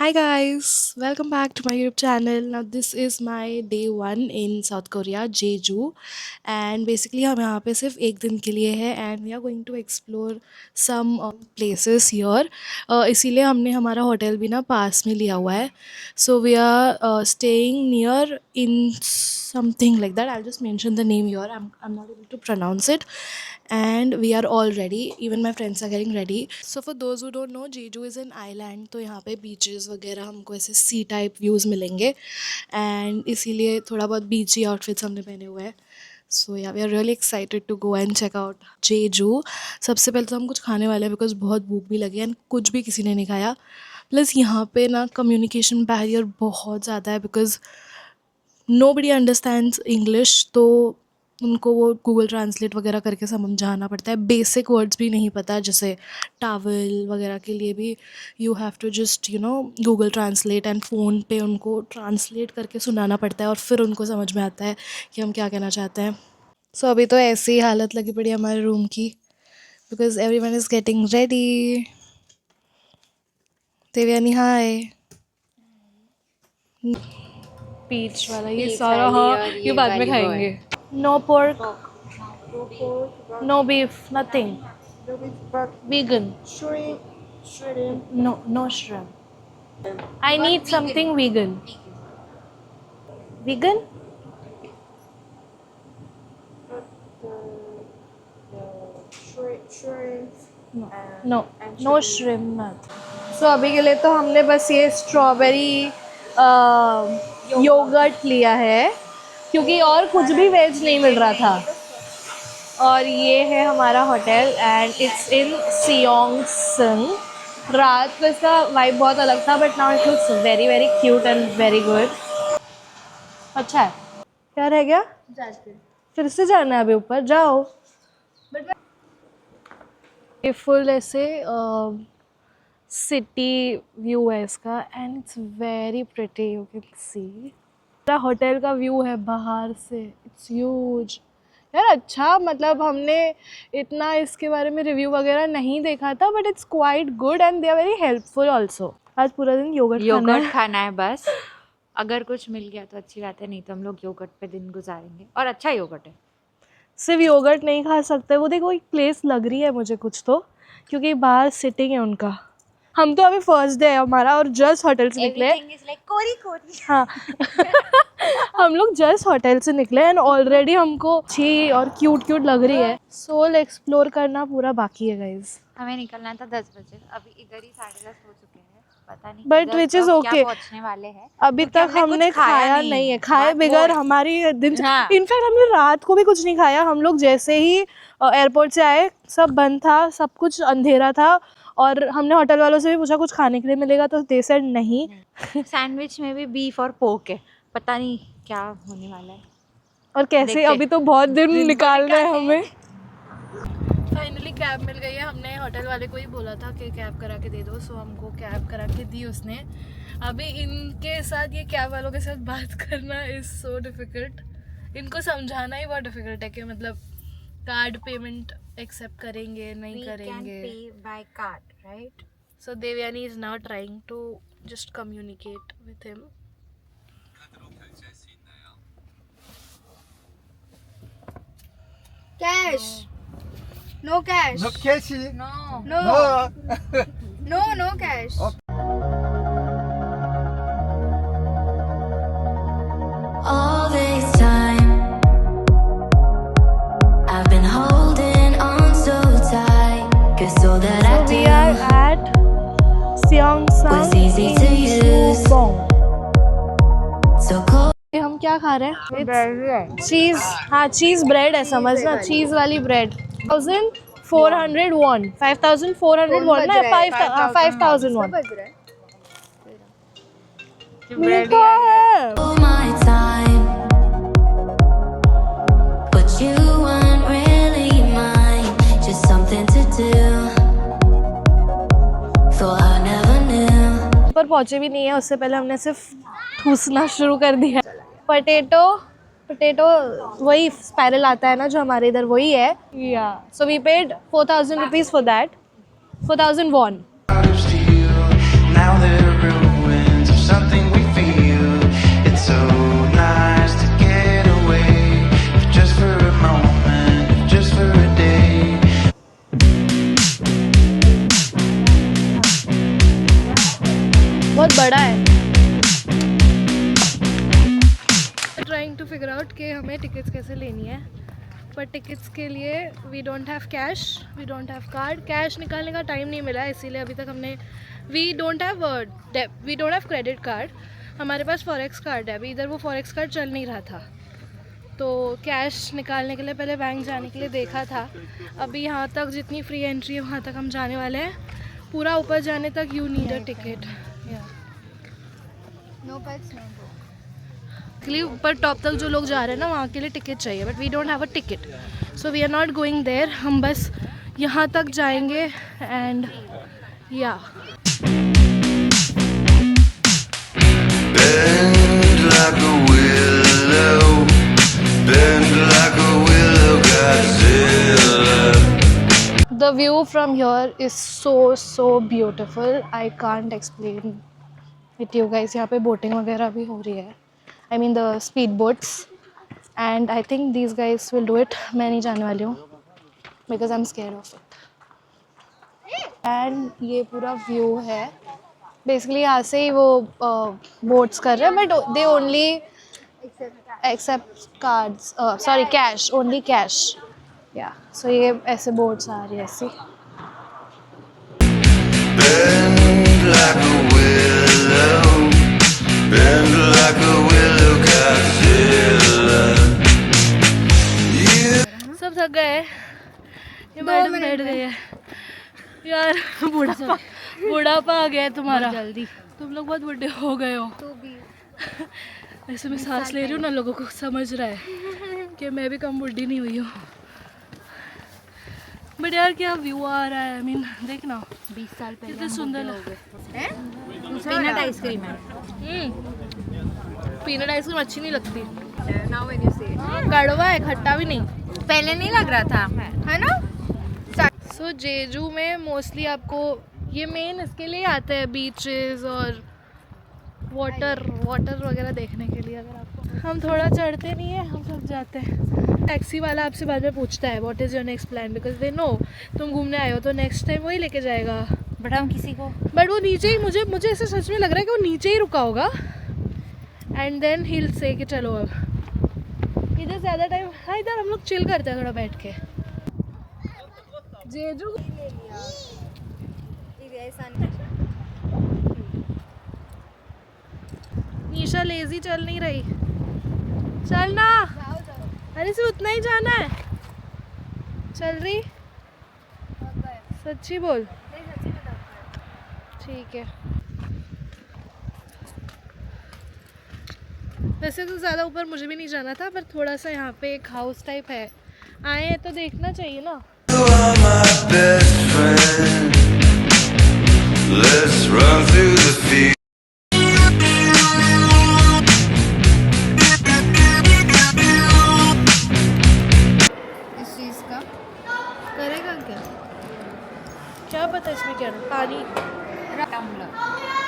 Hi guys, welcome back to my YouTube channel. Now this is my day 1 in South Korea, Jeju, and basically हम यहाँ पे सिर्फ एक दिन के लिए है and we are going to explore some places here. इसीलिए हमने हमारा होटल भी ना पास में लिया हुआ है. So we are staying near in something like that. I'll just mention the name here. I'm not able to pronounce it. And we are all ready. Even my friends are getting ready. So for those who don't know, Jeju is an island. तो यहाँ पे beaches वगैरह हमको ऐसे sea type views मिलेंगे. And इसीलिए थोड़ा बहुत beachy outfits हमने पहने हुए हैं. So yeah, we are really excited to go and check out Jeju. सबसे पहले तो हम कुछ खाने वाले हैं because बहुत भूख भी लगी है and कुछ भी किसी ने नहीं खाया. प्लस यहाँ पे ना communication barrier बहुत ज़्यादा है because nobody understands English. तो उनको वो गूगल ट्रांसलेट वगैरह करके समझाना पड़ता है. बेसिक वर्ड्स भी नहीं पता, जैसे टावल वगैरह के लिए भी you have to just Google translate and phone पे उनको ट्रांसलेट करके सुनाना पड़ता है और फिर उनको समझ में आता है कि हम क्या कहना चाहते हैं. सो अभी तो ऐसी ही हालत लगी पड़ी है हमारे रूम की because everyone is getting ready. Devyani hi. Peach वाला ये सारा, हाँ ये बाद में खाएंगे. No pork, no beef, nothing. Vegan. Shrimp. No shrimp. I need something vegan. Vegan? No shrimp, nothing. So अभी के लिए तो हमने बस ये स्ट्रॉबेरी योगर्ट लिया है क्योंकि और कुछ भी वेज नहीं मिल रहा था. और ये है हमारा होटल एंड इट्स इन सियोंगसंग. रात को इसका वाइब बहुत अलग था but now it looks very very cute and very good. अच्छा है. क्या रह गया? फिर से जाना है अभी ऊपर. जाओ. ये फुल ऐसे सिटी व्यू है इसका and it's very pretty. You can see hotel का व्यू है बाहर से. इट्स ह्यूज यार. अच्छा मतलब हमने इतना इसके बारे में रिव्यू वगैरह नहीं देखा था but it's quite good and they are very helpful also. आज पूरा दिन योगर्ट खाना है बस. अगर कुछ मिल गया तो अच्छी बात है, नहीं तो हम लोग योगर्ट पे दिन गुजारेंगे. और अच्छा योगर्ट है. सिर्फ योगर्ट नहीं खा सकते. वो देखो एक प्लेस लग रही है मुझे कुछ तो, क्योंकि बाहर सिटिंग है उनका. हम तो अभी फर्स्ट डे है हमारा और जस्ट होटल से निकले. हाँ हम लोग जस्ट होटल से निकले एंड ऑलरेडी हमको अच्छी और क्यूट लग रही है. सोल एक्सप्लोर करना पूरा बाकी है गाइज. हमें निकलना था 10 बजे. अभी इधर ही 10:30 हो चुके हैं. पता नहीं बट विच इज ओके. पहुंचने वाले हैं. अभी तक हमने खाया नहीं है. खाए बगैर हमारी दिन. हाँ. इनफैक्ट हमने रात को भी कुछ नहीं खाया. हम लोग जैसे ही एयरपोर्ट से आए सब बंद था, सब कुछ अंधेरा था. और हमने होटल वालों से भी पूछा कुछ खाने के लिए मिलेगा तो दे सेड नहीं. सैंडविच में भी बीफ और पोक है. पता नहीं क्या होने वाला है और कैसे. अभी तो बहुत दिन निकालना है हमें. फाइनली कैब मिल गई है. हमने होटल वाले को ही बोला था कि कैब करा के दे दो. सो हमको कैब करा के दी उसने. अभी इनके साथ ये कैब वालों के साथ बात करना इज़ सो डिफ़िकल्ट. इनको समझाना ही बहुत डिफ़िकल्ट है कि मतलब कार्ड पेमेंट एक्सेप्ट करेंगे नहीं करेंगे. We can pay by card, right? So Devyani is now trying to just communicate with him. Cash. No cash. No cash. No. No cash. All this time I've been holding on so tight, 'cause all that I So do we are at Seongsang was easy to use. So cold. हम क्या खा रहे हैं? चीज़. हाँ चीज़ bread है, समझना. चीज़ वाली bread. 1400 von. 5400 von ना. 5000 वॉन. ब्रेड है. All my time, but you weren't really mine, just something to do. Thought I never knew. पर पहुँचे भी नहीं है. उससे पहले हमने सिर्फ ठूसना शुरू कर दिया. पोटैटो वही स्पाइरल आता है ना जो हमारे इधर, वही है. Yeah so we paid 4000 rupees for that. 4000 won. Now they're ruined. something we feel. It's so nice to get away, if just for a moment, if just for a day. बहुत बड़ा है। ट्राइंग टू फिगर आउट कि हमें tickets कैसे लेनी है, पर tickets के लिए we don't have cash, we don't have card. Cash निकालने का टाइम नहीं मिला, इसीलिए अभी तक हमने we don't have credit card. हमारे पास फॉरेक्स कार्ड है, अभी इधर वो फॉरेक्स कार्ड चल नहीं रहा था, तो कैश निकालने के लिए पहले बैंक जाने के लिए देखा था। अभी यहाँ तक जितनी फ्री एंट्री है वहाँ तक हम जाने वाले हैं। पूरा ऊपर जाने तक you need a ticket. No pets, no go. ऊपर टॉप तक जो लोग जा रहे हैं ना वहाँ के लिए टिकट चाहिए, but we don't have a ticket, so we are not going there. हम बस यहाँ तक जाएंगे एंड या Bend like a willow, bend like a willow, Godzilla. The view from here is so beautiful, I can't explain it you guys. यहाँ पे boating वगैरह भी हो रही है, I mean the speed boats, and I think these guys will do it. मैं नहीं जाने वाली हूँ because I am scared of it. And ये पूरा व्यू है, बेसिकली यहाँ से ही वो बोट्स कर रहे हैं, but they only accept cards, sorry cash, only cash. Yeah so ये ऐसे बोट्स आ रही है ऐसी। Bend like a willow, bend like a willow, Godzilla. सब थक गए, ये मैडम बैठ गई है यार। बुढ़ापा आ गया है तुम्हारा, जल्दी तुम लोग बहुत बुढ़े हो गए हो। तू भी ऐसे मैं सांस ले रही हूँ ना, लोगों को समझ रहा है कि मैं भी कम बुढ़ी नहीं हुई हूँ। बट यार क्या व्यू आ रहा है, आई मीन देखना 20 साल पहले कितने सुंदर पीनट आइसक्रीम है। पीनट आइसक्रीम अच्छी नहीं लगती, now when you say it. कड़वा है, खट्टा भी नहीं। पहले नहीं लग रहा था, है ना? सो जेजू में मोस्टली आपको ये मेन इसके लिए आते हैं, बीचेस और वाटर वगैरह देखने के लिए। अगर आपको हम थोड़ा चढ़ते नहीं है, हम सब जाते हैं। टैक्सी वाला आपसे बाद में पूछता है what is your next plan, because they know तुम घूमने आए हो, तो नेक्स्ट टाइम वही लेके जाएगा। बट हम किसी को बट वो नीचे ही, मुझे ऐसे सच में लग रहा है कि वो नीचे ही रुका होगा, एंड देन हिल से कि चलो अब इधर ज़्यादा टाइम। हाँ, इधर हम लोग चिल करते हैं थोड़ा बैठ के। जेजू निशा लेजी चल नहीं रही, चल ना। अरे सिर्फ उतना ही जाना है, चल रही? सच्ची बोल। ठीक है, वैसे तो ज़्यादा ऊपर मुझे भी नहीं जाना था, पर थोड़ा सा यहाँ पे एक हाउस टाइप है, आए हैं तो देखना चाहिए ना। You are my best friend. Let's run through the field. इस चीज का करेगा क्या, क्या पता इसमें क्या है? पानी,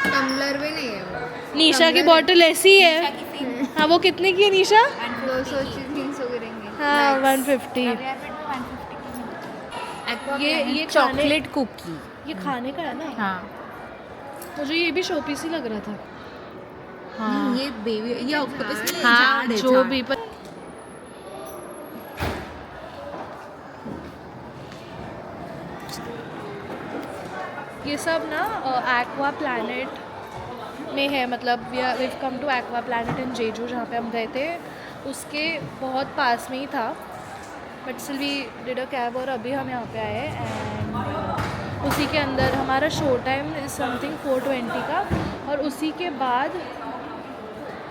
टम्बलर भी नहीं है वो। निशा की बोतल ऐसी है। हाँ, वो कितने की है निशा? 200-300 गिरेंगे। हाँ, 150। ये चॉकलेट कुकी। ये खाने का है ना? हाँ मुझे ये भी शोपीस ही लग रहा था। हाँ ये बेबी, ये ऑक्टोपस नहीं, हाँ, झाड़ है, जो झाड़। भी ये सब ना एक्वा प्लैनेट में है, मतलब we come to aqua planet in Jeju, जहाँ पे हम गए थे उसके बहुत पास में ही था, but still we did a cab, और अभी हम यहाँ पे आए एंड उसी के अंदर हमारा शो टाइम इज़ समथिंग 4:20 का, और उसी के बाद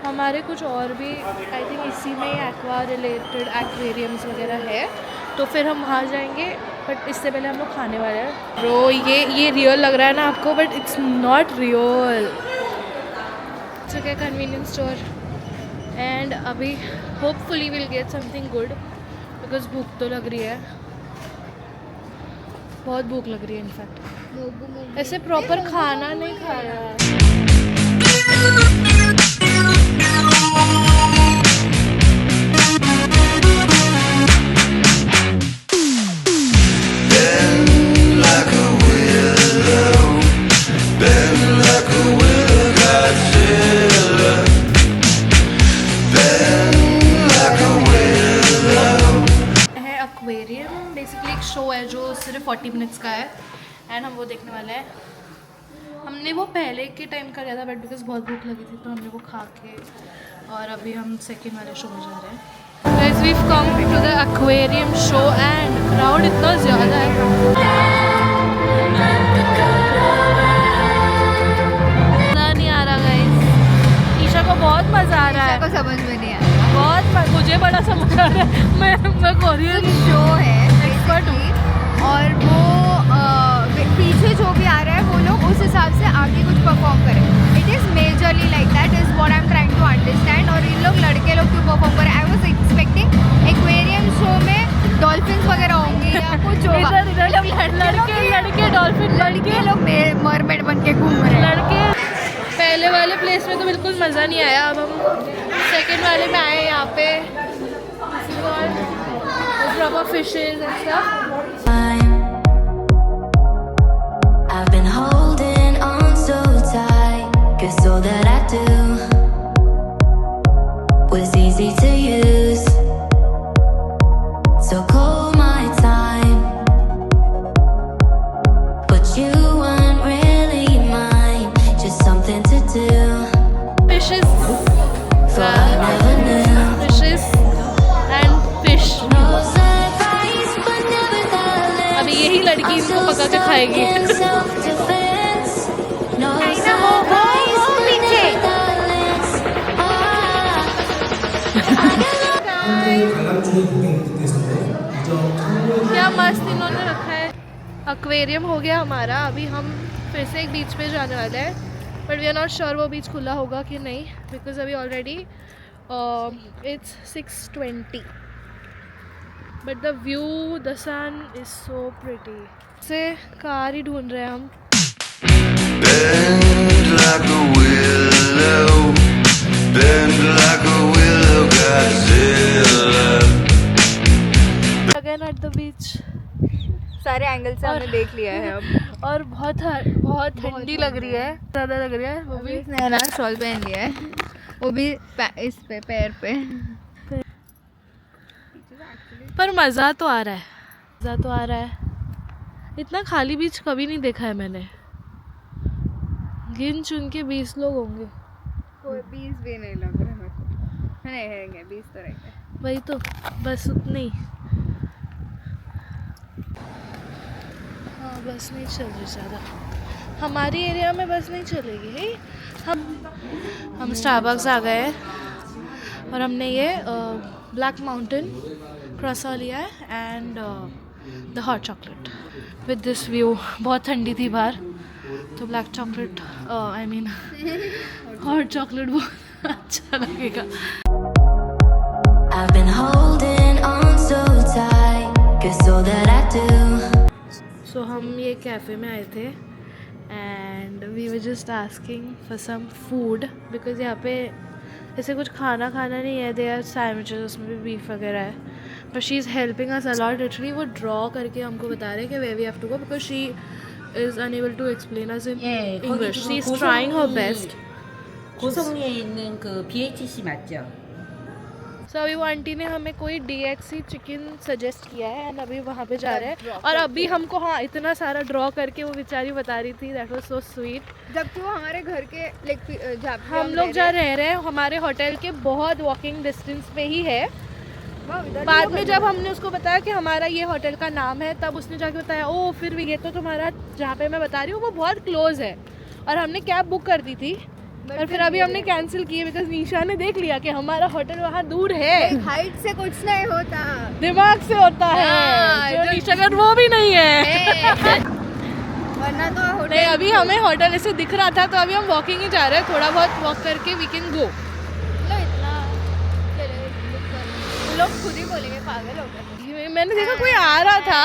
हमारे कुछ और भी आई थिंक इसी में एक्वा रिलेटेड एक्वेरियम्स वगैरह है, तो फिर हम वहाँ जाएंगे। बट इससे पहले हम लोग खाने वाले हैं। ब्रो ये रियल लग रहा है ना आपको, but it's not real. It's a convenience store and अभी hopefully will get something good, because भूख तो लग रही है, बहुत भूख लग रही है इनफैक्ट। ऐसे प्रॉपर खाना नहीं खाया। Bend like a willow, bend like a willow, Godzilla. Bend like a willow. है एक्वेरियम, बेसिकली एक शो है जो सिर्फ 40 मिनट्स का है एंड हम वो देखने वाले हैं। हमने वो पहले के टाइम का लिया था बट बिकॉज बहुत भूख लगी थी तो हमने वो खा के और अभी हम सेकेंड वाले शो में जा रहे हैं। Guys, we've come to the aquarium show and crowd इतना ज़्यादा है। मज़ा नहीं आ रहा गाइस, ईशा को बहुत मज़ा आ रहा है। को समझ में नहीं आया। बहुत मुझे बड़ा समझ आ रहा है। मैं कोरियन शो है एक्सपर्ट हूँ और वो पीछे जो भी आ रहा है वो लोग उस हिसाब से आगे कुछ परफॉर्म करें। It is majorly like that is what I am trying to understand. और इन लोग लड़के लोग क्यों परफॉर्म करें? I was expecting aquarium show में डॉल्फिन्स वगैरह होंगे या कुछ होगा। लड़के डॉल्फिन लड़के लोग मरमेड बन के घूम रहे हैं। लड़के पहले वाले प्लेस में तो बिल्कुल मज़ा नहीं आया। अब हम सेकंड वाले में आए यहाँ पे proper fishes and stuff. I've been holding on so tight, 'cause all that I do was easy to use. So call my time, but you weren't really mine, just something to do. Fishes So I never knew. Fishes and fish. No surprise, but nevertheless. अभी यही लड़की इनको पका के खाएगी। Self-defense. No surprise, but nevertheless. क्या मस्त इन्होंने रखा है। एक्वेरियम हो गया हमारा। अभी हम फिर से एक बीच पे जाने वाले हैं but we are not sure वो बीच खुला होगा कि नहीं बिकॉज अभी already it's 6:20 but the view the sun is so pretty. से कार ही ढूंढ रहे हैं हम। Bend like a willow, bend like a willow, Godzilla. Again at the beach सारे एंगल से हमने देख लिया है अब। और बहुत ठंडी लग रही है, ज़्यादा लग रही है। वो भी इसने ना शॉल पहन लिया है, वो भी इस पे पैर पे। पर मज़ा तो आ रहा है, मज़ा तो आ रहा है। इतना खाली बीच कभी नहीं देखा है मैंने। गिन चुन के 20 लोग होंगे। कोई 20 भी नहीं लग रहा मेरे को। नहीं रहेंगे 20 तो रहेंगे। वही तो, बस उतने ही। हाँ बस नहीं चल रही ज़्यादा। हमारी एरिया में बस नहीं चलेगी है। हम स्टारबक्स आ गए हैं और हमने ये ब्लैक माउंटेन क्रॉसा लिया है and the hot chocolate with this view. बहुत ठंडी थी बाहर तो black chocolate I mean hot chocolate बहुत अच्छा लगेगा। I've been holding on so tight, 'cause all that I do. सो हम ये कैफ़े में आए थे and we were just asking for some food because यहाँ पे ऐसे कुछ खाना नहीं है। दे आर सैंडविचेस, उसमें भी बीफ वगैरह है but she is helping us a lot. Literally वो ड्रॉ करके हमको बता रहे हैं कि way we have to go because she is unable to explain us in English. She is trying her best. 고성리에 있는 그 BHC 맞죠? So अभी वो आंटी ने हमें कोई DXC चिकन सजेस्ट किया है एंड अभी वहाँ पे जा रहे हैं। और अभी हमको हाँ इतना सारा ड्रॉ करके वो बेचारी बता रही थी, दैट वाज सो स्वीट। जबकि वो हमारे घर के हम लोग जहाँ रह रहे हैं हमारे होटल के बहुत वॉकिंग डिस्टेंस पे ही है। बाद में जब हमने उसको बताया कि हमारा ये होटल का नाम है तब उसने जाके बताया ओ फिर भी ये तो तुम्हारा जहाँ पे मैं बता रही हूँ वो बहुत क्लोज है। और हमने कैब बुक कर दी थी और फिर अभी हमने कैंसिल की बिकॉज निशा ने देख लिया कि हमारा होटल वहाँ दूर है। हाइट से कुछ नहीं होता, दिमाग से होता है जो निशा का वो भी नहीं है। वरना तो होटल नहीं अभी हमें होटल ऐसे दिख रहा था तो अभी हम वॉकिंग ही जा रहे हैं। थोड़ा बहुत वॉक करके वी कैन गो। इतना लोग खुद ही बोलेंगे पागल हो गए। मैंने देखा कोई आ रहा था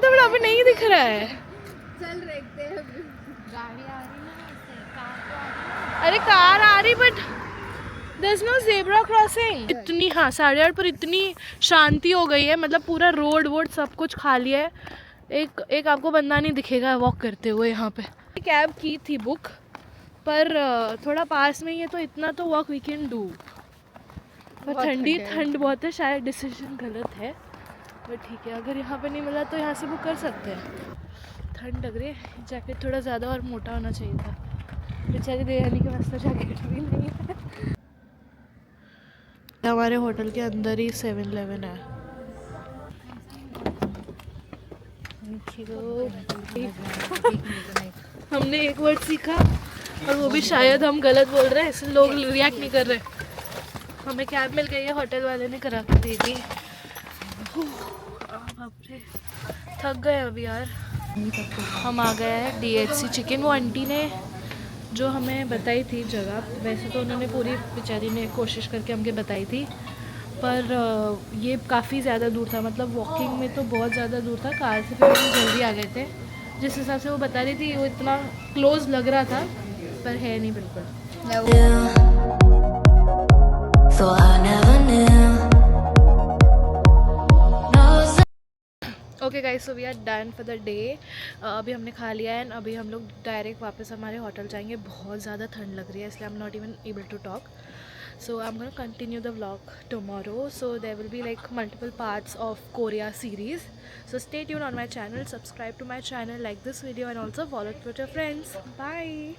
बट अभी नहीं दिख रहा है। चल देखते हैं गाड़ी आ रही है ना, अरे कार आ रही but there is no zebra crossing. इतनी, हाँ 8:30 पर इतनी शांति हो गई है, मतलब पूरा रोड वोड सब कुछ खाली है। एक आपको बंदा नहीं दिखेगा वॉक करते हुए यहाँ पे। कैब की थी बुक, पर थोड़ा पास में ही है तो इतना तो वॉक वी कैन डू, पर ठंड बहुत है, शायद डिसीजन गलत है, बट ठीक है। अगर यहाँ पे नहीं मिला तो यहाँ से बुक कर सकते हैं। ठंड लग रही है, जैकेट थोड़ा ज़्यादा और मोटा होना चाहिए था, बेचारी देहानी के पास तो जैकेट भी नहीं है। हमारे होटल के अंदर ही 7-Eleven है। हमने एक वर्ड सीखा और वो भी शायद हम गलत बोल रहे हैं, इसलिए लोग रिएक्ट नहीं कर रहे। हमें कैब मिल गई है, होटल वाले ने करा के दे दी। बाप रे, थक गए अभी यार। हम आ गए हैं DHC चिकन। वो आंटी ने जो हमें बताई थी जगह, वैसे तो उन्होंने पूरी बेचारी ने कोशिश करके हमके बताई थी, पर ये काफ़ी ज़्यादा दूर था, मतलब वॉकिंग में तो बहुत ज़्यादा दूर था, कार से फिर हम जल्दी आ गए थे। जिस हिसाब से वो बता रही थी वो इतना क्लोज लग रहा था, पर है नहीं बिल्कुल। So I never knew. Okay guys, so we are done for the day. अभी हमने खा लिया है, अभी हम लोग डायरेक्ट वापस हमारे होटल जाएंगे। बहुत ज़्यादा ठंड लग रही है, इसलिए I am not even able to talk, so I am gonna continue the vlog tomorrow. So there will be like multiple parts of Korea series, so stay tuned on my channel, subscribe to my channel, like this video and also follow Twitter friends. Bye.